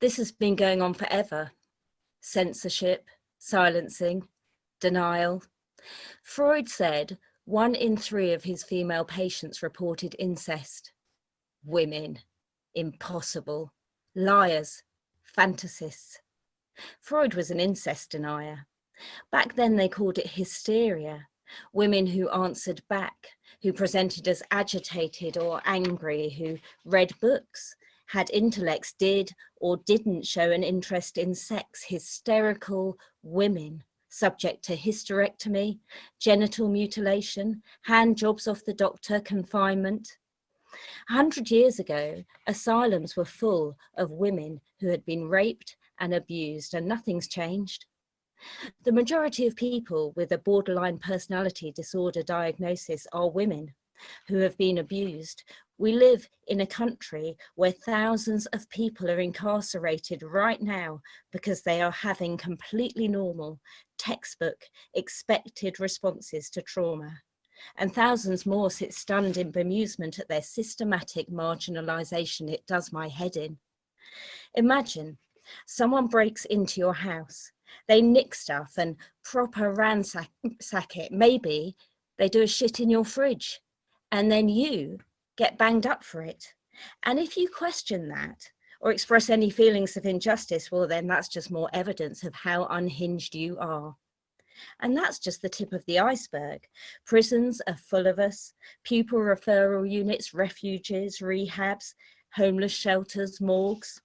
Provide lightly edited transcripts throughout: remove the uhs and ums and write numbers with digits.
This has been going on forever. Censorship, silencing, denial. Freud said 1 in 3 of his female patients reported incest. Women, impossible, liars, fantasists. Freud was an incest denier. Back then they called it hysteria. Women who answered back, who presented as agitated or angry, who read books, had intellects, did or didn't show an interest in sex. Hysterical women, subject to hysterectomy, genital mutilation, hand jobs off the doctor, confinement. 100 years ago, asylums were full of women who had been raped and abused, and nothing's changed. The majority of people with a borderline personality disorder diagnosis are women who have been abused. We live in a country where thousands of people are incarcerated right now because they are having completely normal, textbook, expected responses to trauma. And thousands more sit stunned in bemusement at their systematic marginalisation. It does my head in. Imagine someone breaks into your house. They nick stuff and proper ransack it. Maybe they do a shit in your fridge and then you get banged up for it. And if you question that or express any feelings of injustice, well, then that's just more evidence of how unhinged you are. And that's just the tip of the iceberg. Prisons are full of us, pupil referral units, refuges, rehabs, homeless shelters, morgues.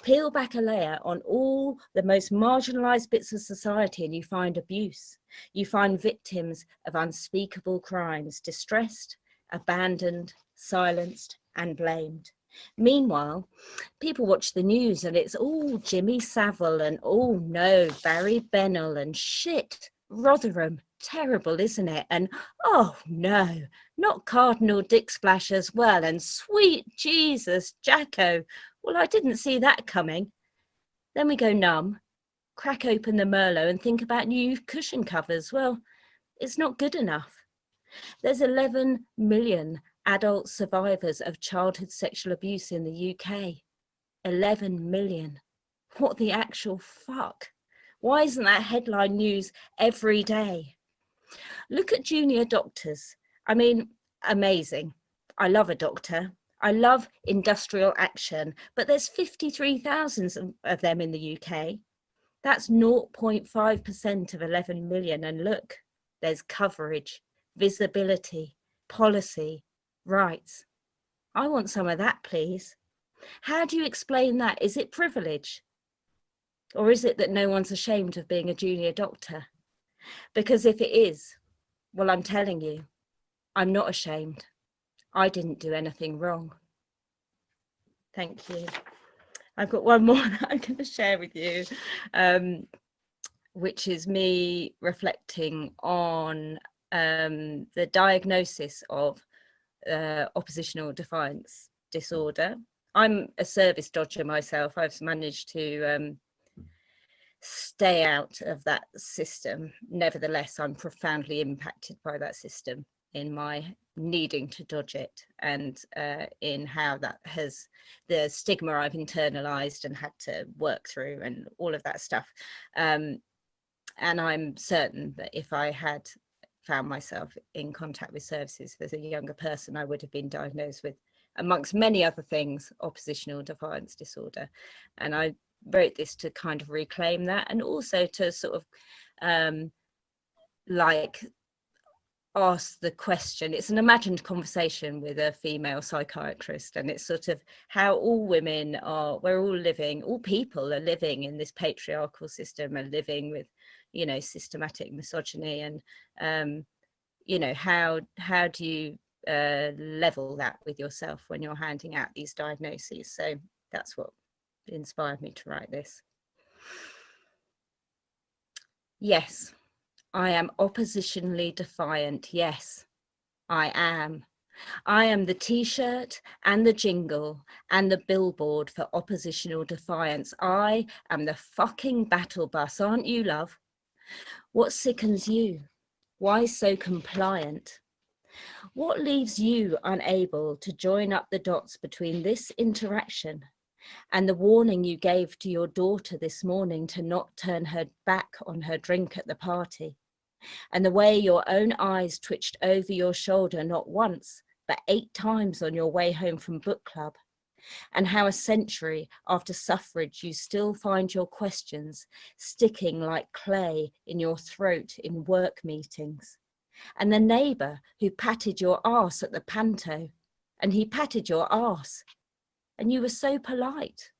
Peel back a layer on all the most marginalised bits of society and you find abuse. You find victims of unspeakable crimes, distressed, abandoned, silenced and blamed. Meanwhile, people watch the news and it's all Jimmy Savile and oh no, Barry Bennell and shit, Rotherham. Terrible, isn't it? And oh no, not Cardinal Dick Splash as well. And sweet Jesus, Jacko. Well, I didn't see that coming. Then we go numb, crack open the Merlot and think about new cushion covers. Well, it's not good enough. There's 11 million adult survivors of childhood sexual abuse in the UK. 11 million. What the actual fuck? Why isn't that headline news every day? Look at junior doctors. I mean, amazing. I love a doctor. I love industrial action, but there's 53,000 of them in the UK. That's 0.5% of 11 million. And look, there's coverage, visibility, policy, rights. I want some of that, please. How do you explain that? Is it privilege? Or is it that no one's ashamed of being a junior doctor? Because if it is, well, I'm telling you, I'm not ashamed. I didn't do anything wrong. Thank you. I've got one more that I'm going to share with you, which is me reflecting on the diagnosis of oppositional defiance disorder. I'm a service dodger myself. I've managed to stay out of that system. Nevertheless, I'm profoundly impacted by that system in my needing to dodge it and in how that has the stigma I've internalized and had to work through and all of that stuff. And I'm certain that if I had found myself in contact with services as a younger person, I would have been diagnosed with, amongst many other things, oppositional defiance disorder. And I wrote this to kind of reclaim that and also to sort of like ask the question. It's an imagined conversation with a female psychiatrist, and it's sort of how all women are, we're all living, all people are living in this patriarchal system and living with, you know, systematic misogyny, and you know, how do you level that with yourself when you're handing out these diagnoses? So that's what inspired me to write this. Yes, I am oppositionally defiant. Yes, I am. I am the t-shirt and the jingle and the billboard for oppositional defiance. I am the fucking battle bus, aren't you, love? What sickens you? Why so compliant? What leaves you unable to join up the dots between this interaction And the warning you gave to your daughter this morning to not turn her back on her drink at the party. And the way your own eyes twitched over your shoulder not once, but 8 times on your way home from book club. And how a century after suffrage you still find your questions sticking like clay in your throat in work meetings. And the neighbour who patted your arse at the panto, and he patted your arse, and you were so polite.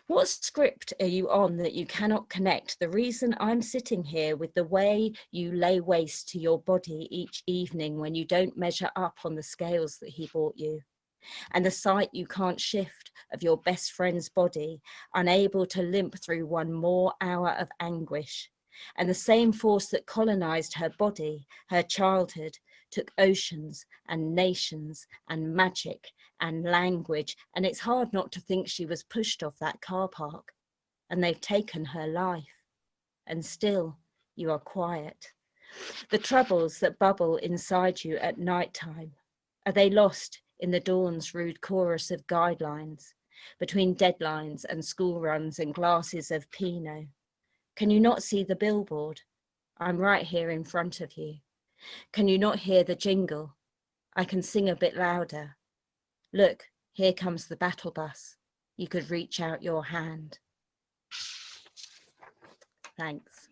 What script are you on that you cannot connect the reason I'm sitting here with the way you lay waste to your body each evening when you don't measure up on the scales that he bought you? And the sight you can't shift of your best friend's body, unable to limp through one more hour of anguish. And the same force that colonized her body, her childhood, took oceans and nations and magic and language. And it's hard not to think she was pushed off that car park. And they've taken her life. And still you are quiet. The troubles that bubble inside you at night time, are they lost in the dawn's rude chorus of guidelines, between deadlines and school runs and glasses of Pinot? Can you not see the billboard? I'm right here in front of you. Can you not hear the jingle? I can sing a bit louder. Look, here comes the battle bus. You could reach out your hand. Thanks.